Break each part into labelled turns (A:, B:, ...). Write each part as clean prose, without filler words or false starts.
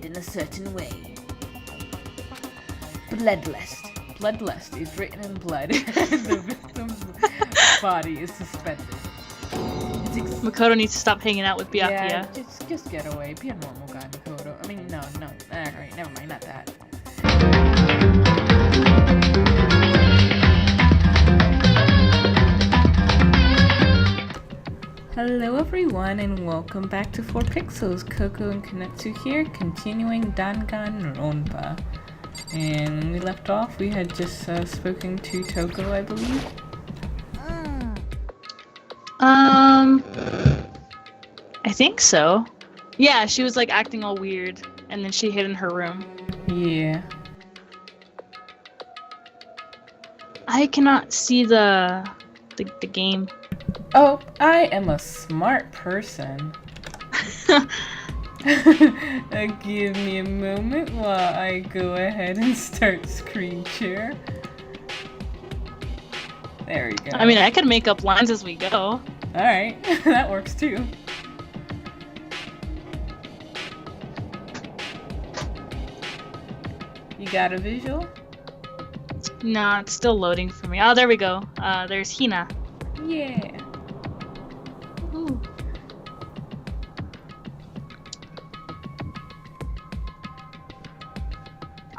A: in a certain way. Bloodlust. Bloodlust is written in blood. The victim's body is suspended.
B: Makoto needs to stop hanging out with Byakuya.
A: Yeah, just get away. Be a normal guy, Makoto. I mean, no. Alright, never mind, not that. Hello everyone and welcome back to 4pixels. Coco and Kanetsu here, continuing Danganronpa. And when we left off, we had just spoken to Toko, I believe.
B: I think so. Yeah, she was like acting all weird, and then she hid in her room.
A: Yeah.
B: I cannot see the game.
A: Oh, I am a smart person. Give me a moment while I go ahead and start screen share. There we go.
B: I mean, I could make up lines as we go.
A: Alright, that works too. You got a visual?
B: No, it's still loading for me. Oh, there we go. There's Hina.
A: Yeah.
B: Ooh.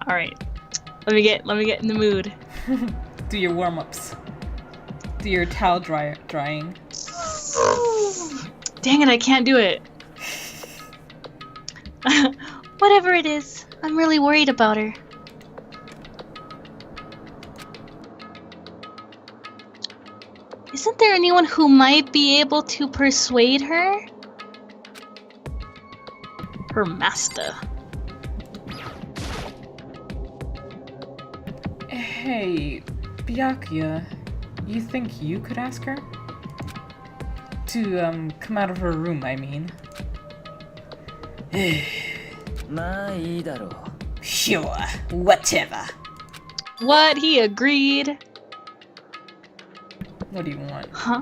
B: All right, let me get in the mood.
A: Do your warm-ups. Do your towel drying.
B: Dang it, I can't do it. Whatever it is, I'm really worried about her. Isn't there anyone who might be able to persuade her? Her master.
A: Hey, Byakuya, you think you could ask her? To, come out of her room, I mean. Sure, whatever.
B: What? He agreed.
A: What do you want?
B: Huh?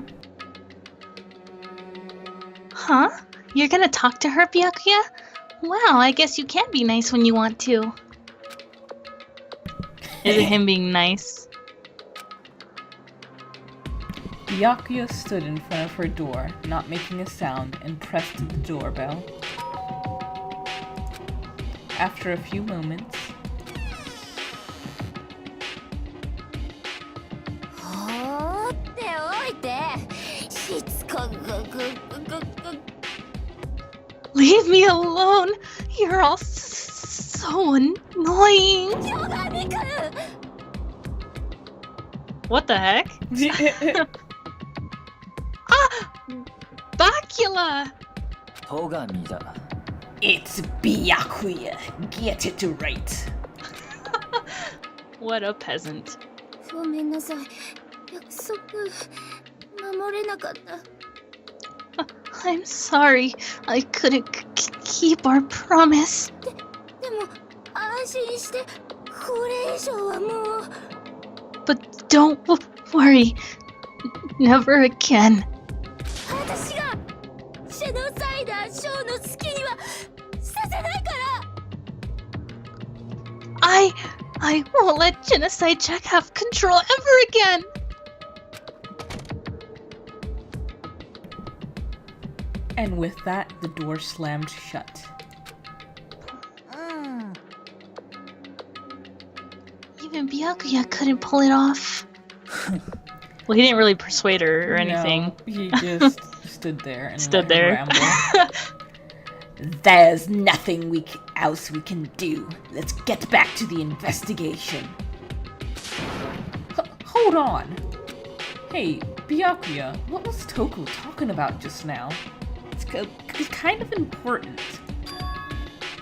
B: Huh? You're gonna talk to her, Byakuya? Wow, I guess you can be nice when you want to. Is it him being nice?
A: Byakuya stood in front of her door, not making a sound, and pressed the doorbell. After a few moments,
B: Leave me alone! You're all so annoying! What the heck? Ah! Bacula!
A: it's Byakuya. Get it right.
B: What a peasant. I'm sorry. I couldn't keep our promise. But don't worry. Never again. I won't let Genocide Jack have control ever again.
A: And with that, the door slammed shut.
B: Even Byakuya couldn't pull it off. Well, he didn't really persuade her or anything.
A: No, he just stood there and
B: stood there.
A: Ramble. There's nothing else we can do. Let's get back to the investigation. Hold on. Hey, Byakuya, what was Toko talking about just now? It's kind of important.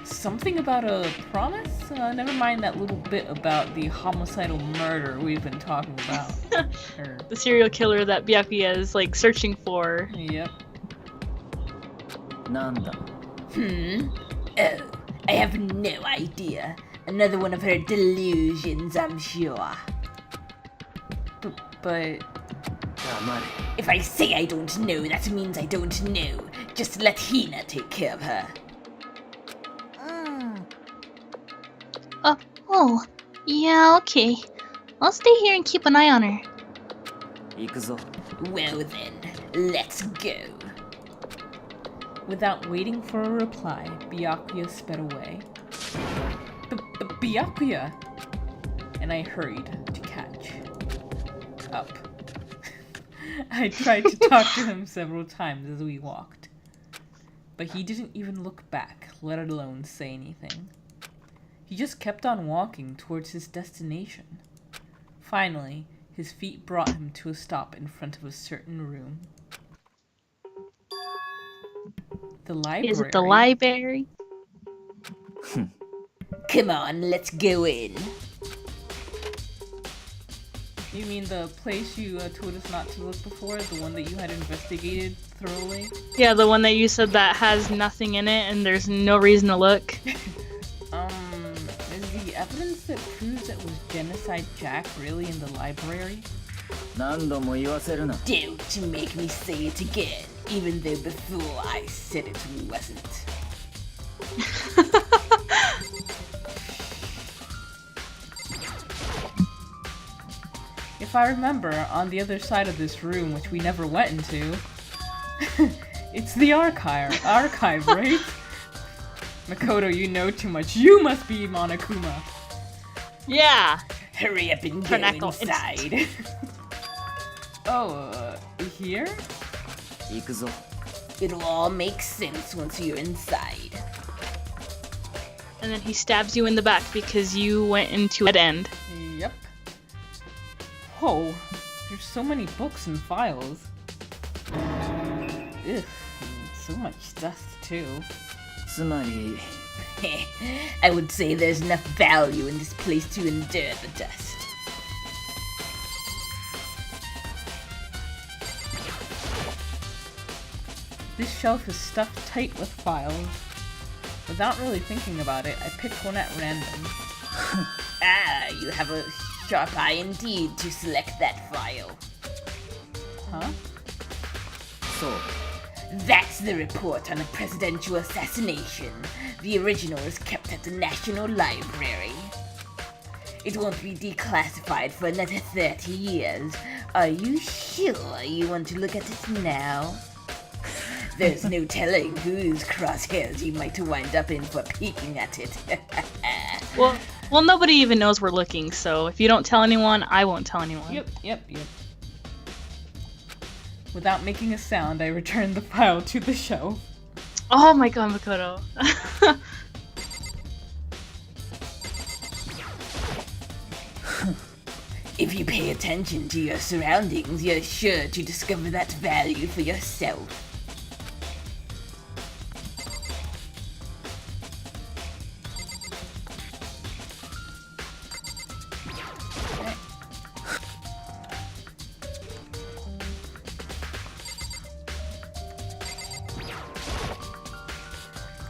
A: Something about a promise? Never mind that little bit about the homicidal murder we've been talking about.
B: The serial killer that Byakuya is like searching for.
A: Yep. Oh, I have no idea. Another one of her delusions, I'm sure. But... If I say I don't know, that means I don't know. Just let Hina take care of her.
B: Oh. Yeah, okay. I'll stay here and keep an eye on her.
C: 行くぞ。
A: Well then, let's go. Without waiting for a reply, Byakuya sped away. Byakuya! And I hurried to catch up. I tried to talk to him several times as we walked, but he didn't even look back, let alone say anything. He just kept on walking towards his destination. Finally, his feet brought him to a stop in front of a certain room. The library.
B: Is it the library?
A: Come on, let's go in. You mean the place you told us not to look before? The one that you had investigated thoroughly?
B: Yeah, the one that you said that has nothing in it and there's no reason to look.
A: Is the evidence that proves it was Genocide Jack really in the library?
C: 何度も言わせるな。
A: Don't make me say it again, even though before I said it wasn't. If I remember, on the other side of this room, which we never went into, it's the archive, right? Makoto, you know too much. You must be Monokuma.
B: Yeah.
A: Hurry up and go
B: Chronicle
A: inside. Oh, here?
C: 行くぞ。
A: It'll all make sense once you're inside.
B: And then he stabs you in the back because you went into a dead end.
A: Yep. Whoa, there's so many books and files. Ugh, so much dust too.
C: つまり、
A: I would say there's enough value in this place to endure the dust. This shelf is stuffed tight with files. Without really thinking about it, I picked one at random. Ah, you have a sharp eye indeed to select that file. Huh?
C: そう。
A: That's the report on a presidential assassination. The original is kept at the National Library. It won't be declassified for another 30 years. Are you sure you want to look at it now? There's no telling whose crosshairs you might wind up in for peeking at it.
B: Well, nobody even knows we're looking, so if you don't tell anyone, I won't tell anyone.
A: Yep. Without making a sound, I returned the file to the shelf.
B: Oh my god, Makoto.
A: If you pay attention to your surroundings, you're sure to discover that value for yourself.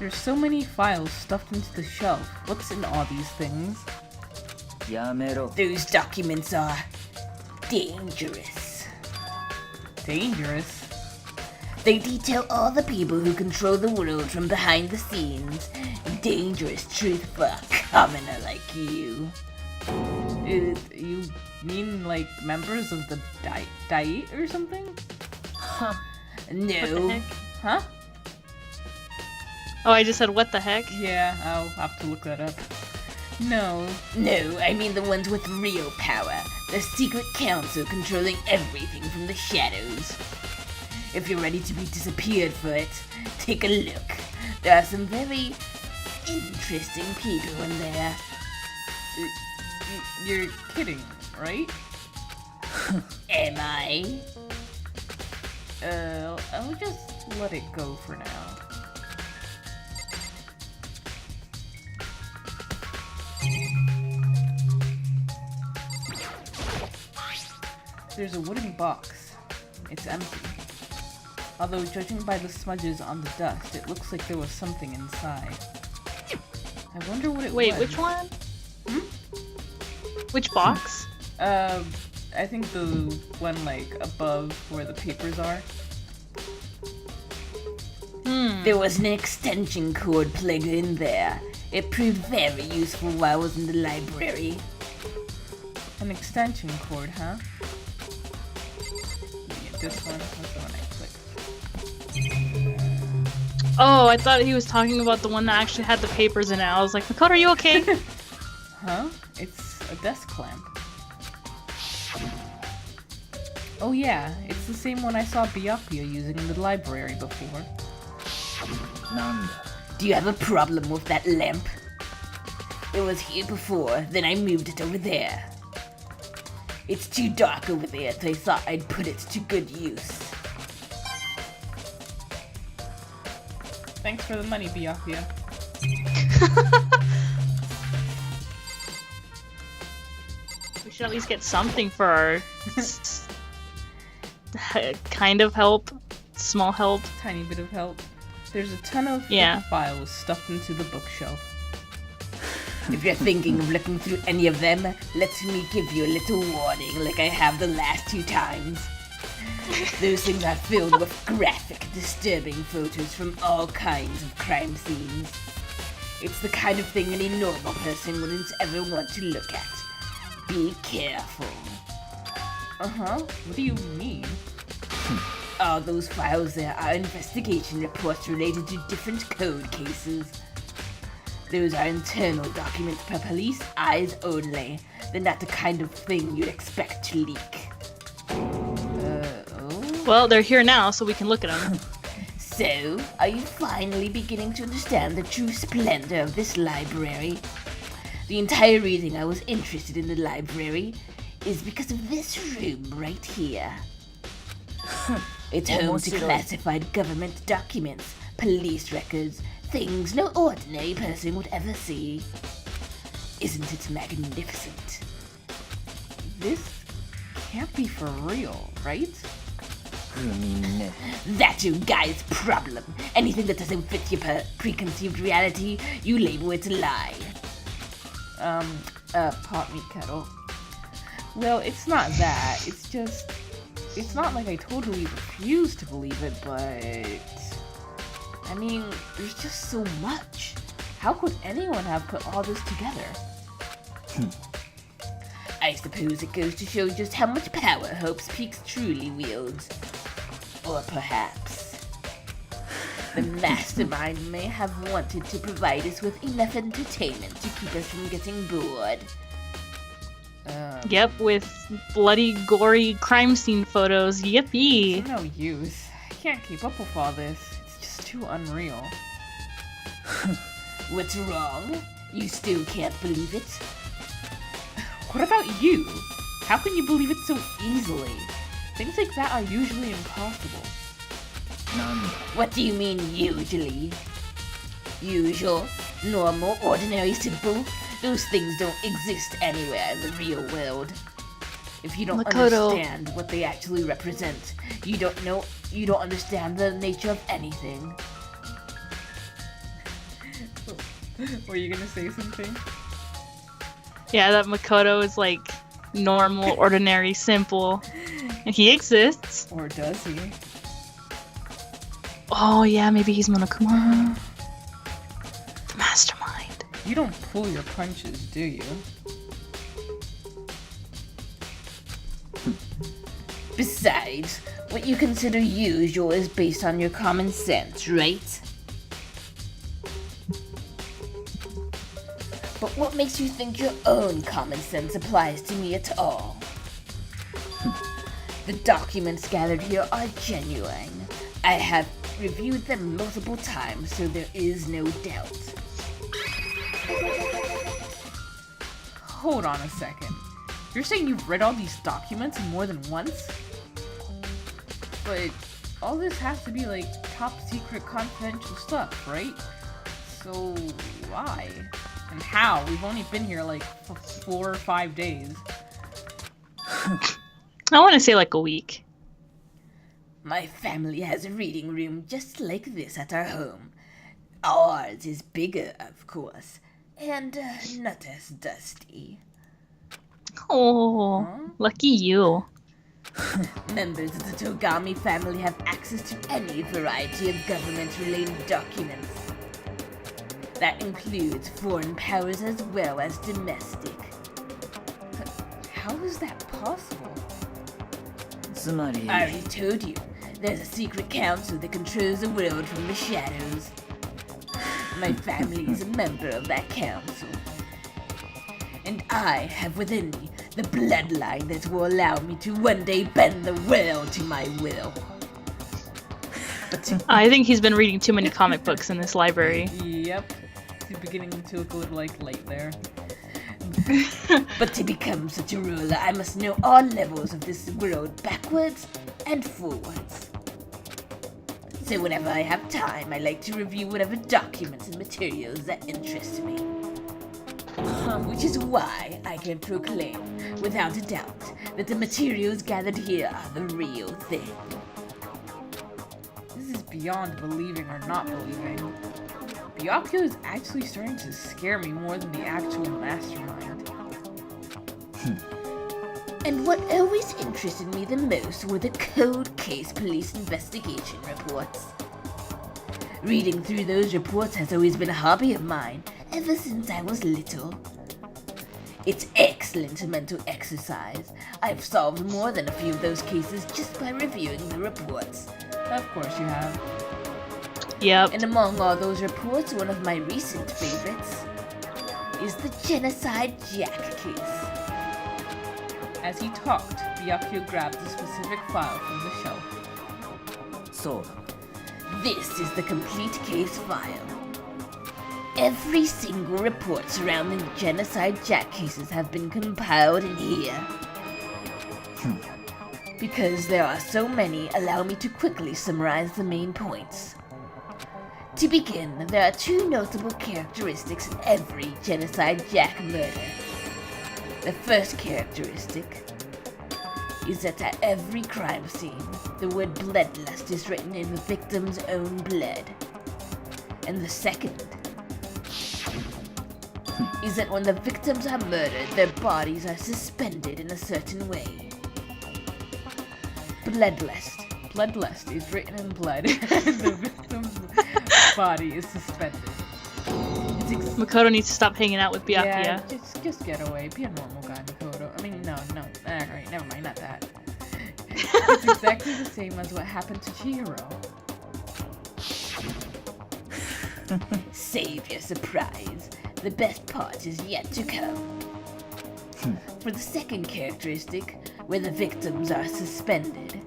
A: There's so many files stuffed into the shelf. What's in all these things?
C: やめろ。
A: Those documents are dangerous. Dangerous? They detail all the people who control the world from behind the scenes. Dangerous truth for a commoner like you. You mean like members of the Diet or something?
B: Huh.
A: No.
B: What the heck?
A: Huh?
B: Oh, I just said what the heck?
A: Yeah, I'll have to look that up. No, I mean the ones with real power. The secret council controlling everything from the shadows. If you're ready to be disappeared for it, take a look. There are some very interesting people in there. You're kidding, right? Am I? I'll just let it go for now. There's a wooden box. It's empty. Although judging by the smudges on the dust, it looks like there was something inside. I wonder what it was.
B: Wait, which one? Which box?
A: I think the one like above where the papers are. There was an extension cord plugged in there. It proved very useful while I was in the library. An extension cord, huh? Let me get this one. That's the one I clicked.
B: Oh, I thought he was talking about the one that actually had the papers in it. I was like, Makoto, are you okay?
A: Huh? It's a desk clamp. Oh yeah, it's the same one I saw Byakuya using in the library before.
C: Nanda.
A: Do you have a problem with that lamp? It was here before, then I moved it over there. It's too dark over there, so I thought I'd put it to good use. Thanks for the money, Byakuya.
B: We should at least get something for our kind of help, small help.
A: Tiny bit of help. There's a ton of files stuffed into the bookshelf. If you're thinking of looking through any of them, let me give you a little warning like I have the last 2 times. Those things are filled with graphic, disturbing photos from all kinds of crime scenes. It's the kind of thing any normal person wouldn't ever want to look at. Be careful. Uh-huh. What do you mean? All those files there are investigation reports related to different code cases. Those are internal documents per police eyes only. They're not the kind of thing you'd expect to leak.
B: Well, they're here now, so we can look at them.
A: So, are you finally beginning to understand the true splendor of this library? The entire reason I was interested in the library is because of this room right here. It's home to classified government documents, police records, things no ordinary person would ever see. Isn't it magnificent? This can't be for real, right? That's your guy's problem. Anything that doesn't fit your preconceived reality, you label it a lie. Pot meat kettle. Well, it's not that. It's just... It's not like I totally refuse to believe it, but... I mean, there's just so much. How could anyone have put all this together? I suppose it goes to show just how much power Hope's Peaks truly wields. Or perhaps the mastermind may have wanted to provide us with enough entertainment to keep us from getting bored.
B: Yep, with bloody, gory crime scene photos. Yippee!
A: It's no use. I can't keep up with all this. It's just too unreal. What's wrong? You still can't believe it? What about you? How can you believe it so easily? Things like that are usually impossible. What do you mean, usually? Usual? Normal? Ordinary? Simple? Those things don't exist anywhere in the real world. If you don't understand what they actually represent, you don't understand the nature of anything. Were you gonna say something?
B: Yeah, that Makoto is like normal, ordinary, simple. And he exists.
A: Or does he?
B: Oh yeah, maybe he's Monokuma. The mastermind.
A: You don't pull your punches, do you? Besides, what you consider usual is based on your common sense, right? But what makes you think your own common sense applies to me at all? The documents gathered here are genuine. I have reviewed them multiple times, so there is no doubt. Hold on a second. You're saying you've read all these documents more than once? But all this has to be like top secret confidential stuff, right? So why? And how? We've only been here like 4 or 5 days.
B: I want to say like a week.
A: My family has a reading room just like this at our home. Ours is bigger, of course, and not as dusty.
B: Oh, lucky you.
A: Members of the Togami family have access to any variety of government-related documents. That includes foreign powers as well as domestic. How is that possible?
C: つまり
A: I already told you. There's a secret council that controls the world from the shadows. My family is a member of that council. And I have within me the bloodline that will allow me to one day bend the world to my will.
B: I think he's been reading too many comic books in this library.
A: Yep. He's beginning to look a little like late there. But to become such a ruler, I must know all levels of this world backwards and forwards. So whenever I have time, I like to review whatever documents and materials that interest me. Which is why I can proclaim, without a doubt, that the materials gathered here are the real thing. This is beyond believing or not believing. Byakuya is actually starting to scare me more than the actual mastermind. And what always interested me the most were the cold case police investigation reports. Reading through those reports has always been a hobby of mine, ever since I was little. It's excellent mental exercise. I've solved more than a few of those cases just by reviewing the reports. Of course you have.
B: Yep.
A: And among all those reports, one of my recent favorites is the Genocide Jack case. As he talked, Byakuya grabbed a specific file from the shelf.
C: そうだ
A: This is the complete case file. Every single report surrounding the Genocide Jack cases have been compiled in here. Because there are so many, allow me to quickly summarize the main points. To begin, there are two notable characteristics in every Genocide Jack murder. The first characteristic is that at every crime scene, the word bloodlust is written in the victim's own blood. And the second is that when the victims are murdered, their bodies are suspended in a certain way. Bloodlust. Bloodlust is written in blood, and the victim's body is suspended.
B: Makoto needs to stop hanging out with Byakuya.
A: Yeah, just get away. Be a normal guy, Makoto. I mean, no. Alright, never mind, not that. It's exactly the same as what happened to Chihiro. Save your surprise. The best part is yet to come. For the second characteristic, where the victims are suspended,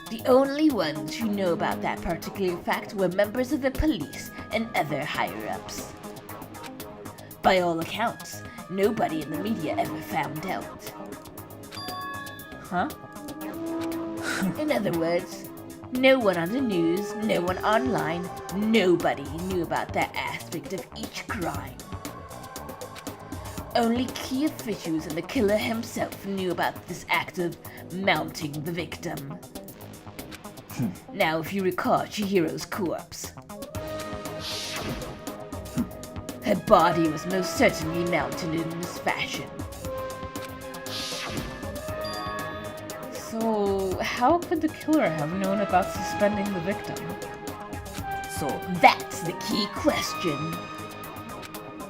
A: the only ones who know about that particular fact were members of the police and other higher-ups. By all accounts, nobody in the media ever found out. Huh? In other words, no one on the news, no one online, nobody knew about that aspect of each crime. Only key officials and the killer himself knew about this act of mounting the victim. Now, if you recall Chihiro's corpse, her body was most certainly mounted in this fashion. So, how could the killer have known about suspending the victim?
C: そう
A: That's the key question.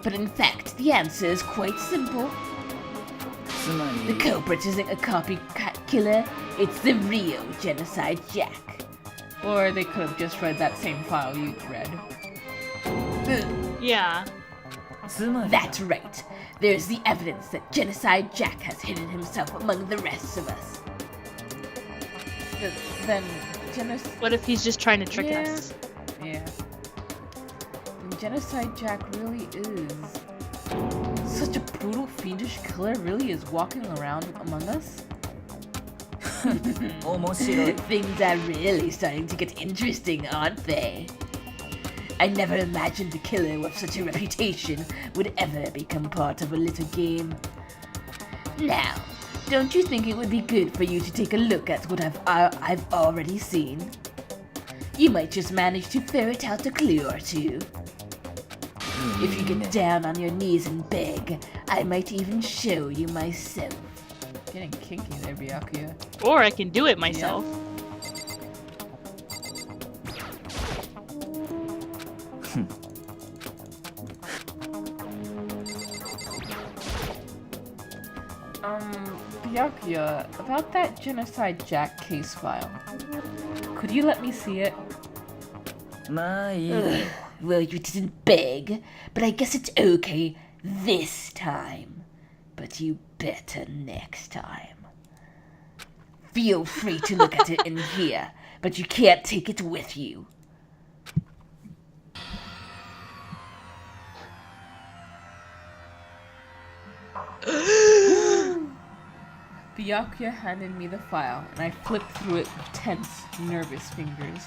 A: But in fact, the answer is quite simple.
C: つま
A: The
C: り
A: culprit isn't a copycat killer, it's the real Genocide Jack. Or they could have just read that same file you read.
B: Yeah.
C: つまり
A: That's right. There's the evidence that Genocide Jack has hidden himself among the rest of us. Then,
B: What if he's just trying to trick us?
A: Yeah. And Genocide Jack really is such a brutal, fiendish killer. Really is walking around among us.
C: 面白い
A: Things are really starting to get interesting, aren't they? I never imagined a killer with such a reputation would ever become part of a little game. Now, don't you think it would be good for you to take a look at what I've already seen? You might just manage to ferret out a clue or two. If you get down on your knees and beg, I might even show you myself. Getting kinky there, Byakuya.
B: Or I can do it myself.
A: Byakuya, about that Genocide Jack case file. Could you let me see it?
C: まあいいだろ
D: Well, you didn't beg, but I guess it's okay this time. But you better next time. Feel free to look at it in here, but you can't take it with you.
A: Byakuya handed me the file, and I flipped through it with tense, nervous fingers.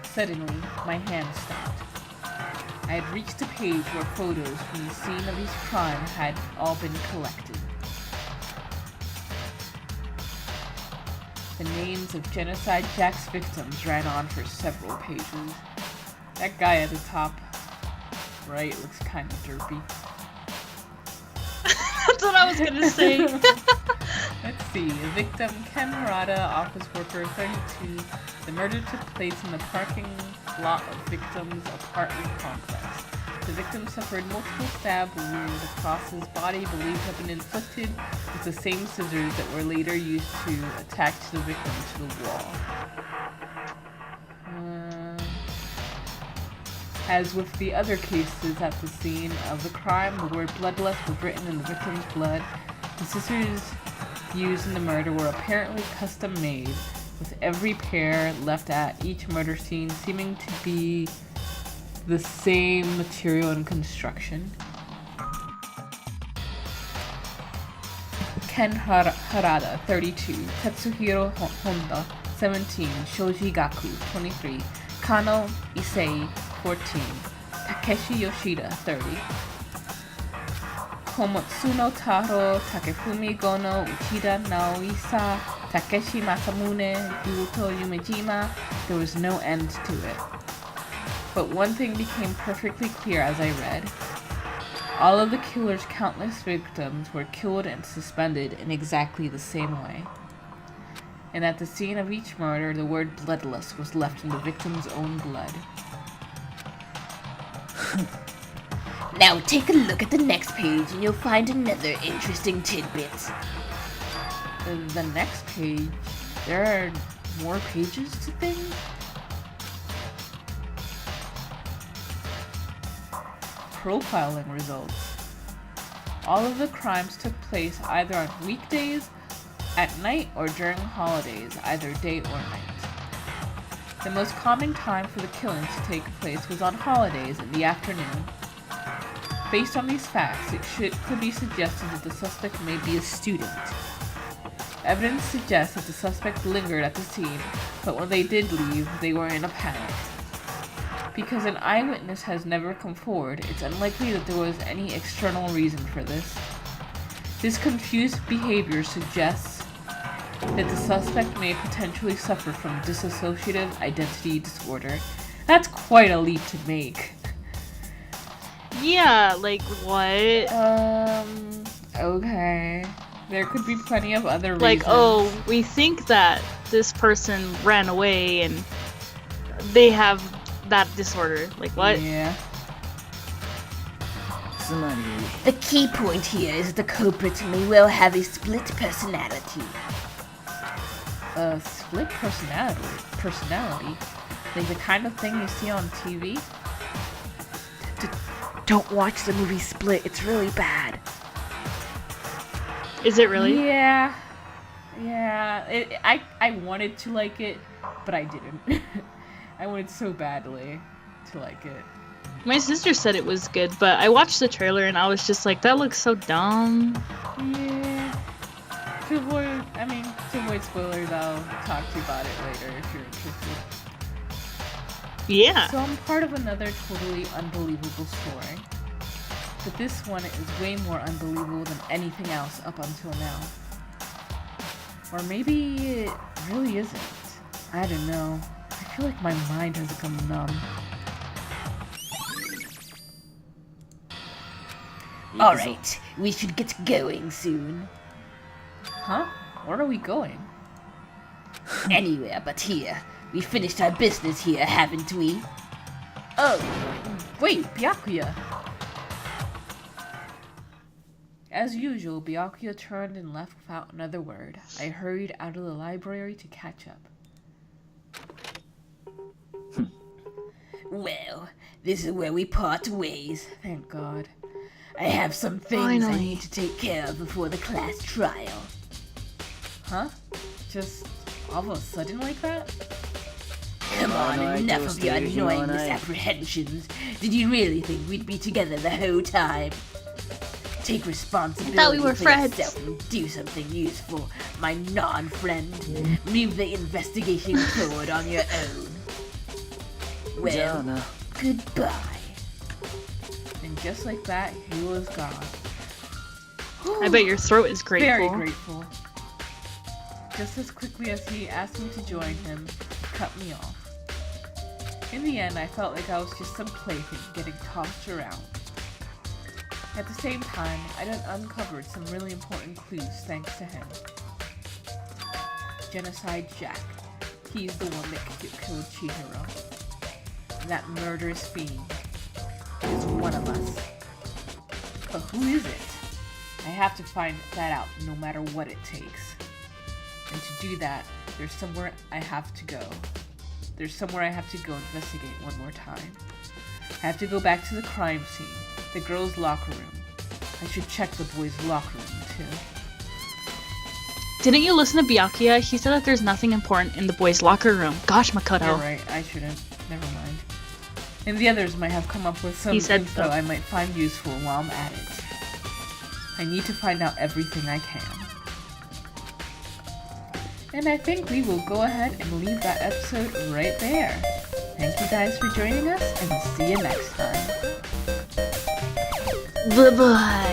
A: Suddenly, my hand stopped. I had reached a page where photos from the scene of each crime had all been collected. The names of Genocide Jack's victims ran on for several pages. That guy at the top right looks kind of derpy.
B: That's what I was gonna say.
A: Let's see. Victim Ken Murata, office worker 32. The murder took place in the parking lot of victim's apartment complex. The victim suffered multiple stab wounds across his body believed to have been inflicted with the same scissors that were later used to attach the victim to the wall. As with the other cases at the scene of the crime, the word bloodlust was written in the victim's blood. The scissors used in the murder were apparently custom made, with every pair left at each murder scene seeming to be the same material and construction. Ken Harada, 32. Tetsuhiro Honda, 17. Shoji Gaku, 23. Kano Issei, 14. Takeshi Yoshida, 30. Komotsuno Taro, Takefumi Gono, Uchida Naoisa, Takeshi Masamune, Yuto Yumejima. There was no end to it. But one thing became perfectly clear as I read. All of the killer's countless victims were killed and suspended in exactly the same way. And at the scene of each murder, the word bloodlust was left in the victim's own blood.
D: Now take a look at the next page and you'll find another interesting tidbit.
A: The next page, there are more pages to things? Profiling results. All of the crimes took place either on weekdays, at night, or during holidays, either day or night. The most common time for the killing to take place was on holidays in the afternoon. Based on these facts, it could be suggested that the suspect may be a student. Evidence suggests that the suspect lingered at the scene, but when they did leave, they were in a panic. Because an eyewitness has never come forward, it's unlikely that there was any external reason for this. This confused behavior suggests that the suspect may potentially suffer from dissociative identity disorder. That's quite a leap to make.
B: Yeah, like what?
A: Okay. There could be plenty of other reasons.
B: Like, oh, we think that this person ran away and they have that disorder. Like, what?
A: Yeah.
C: つまり
D: The key point here is that the culprit may well have a split personality.
A: Split personality? Like the kind of thing you see on TV?
D: Don't watch the movie Split, it's really bad.
B: Is it really?
A: Yeah. I wanted to like it, but I didn't. I wanted so badly to like it.
B: My sister said it was good, but I watched the trailer and I was just like, that looks so dumb.
A: Yeah. To avoid spoilers, I'll talk to you about it later if you're interested.
B: Yeah.
A: So I'm part of another totally unbelievable story. But this one is way more unbelievable than anything else up until now. Or maybe it really isn't. I don't know. I feel like my mind has become numb.
D: Alright, we should get going soon.
A: Huh? Where are we going?
D: Anywhere but here. We finished our business here, haven't we?
A: Oh, wait, Byakuya. As usual, Byakuya turned and left without another word. I hurried out of the library to catch up.
D: Well, this is where we part ways.
A: Thank God.
D: I have some things I
B: Finally.
D: need to take care of before the class trial.
A: Huh? Just all of a sudden like that?
D: Come on, enough of your annoying misapprehensions. Did you really think we'd be together the whole time? Take responsibility
B: I thought we were
D: for
B: friends.
D: yourself and do something useful, my non-friend. Move the investigation forward on your own.
C: じゃあ
D: Well,
C: な
D: goodbye.
A: And just like that, he was gone.
B: I bet your throat is grateful.
A: Very grateful. Just as quickly as he asked me to join him, he cut me off. In the end, I felt like I was just some plaything getting tossed around. At the same time, I done uncovered some really important clues thanks to him. Genocide Jack. He's the one that killed Chihiro. And that murderous fiend is one of us. But who is it? I have to find that out no matter what it takes. And to do that, there's somewhere I have to go. There's somewhere I have to go investigate one more time. I have to go back to the crime scene, the girls' locker room. I should check the boys' locker room too.
B: Didn't you listen to Byakuya? He said that there's nothing important in the boys' locker room. Gosh, Makoto.
A: You're right, I shouldn't. Never mind. And the others might have come up with some
B: He said
A: info
B: so.
A: I might find useful while I'm at it. I need to find out everything I can. And I think we will go ahead and leave that episode right there. Thank you guys for joining us, and see you next time.
B: Bye-bye.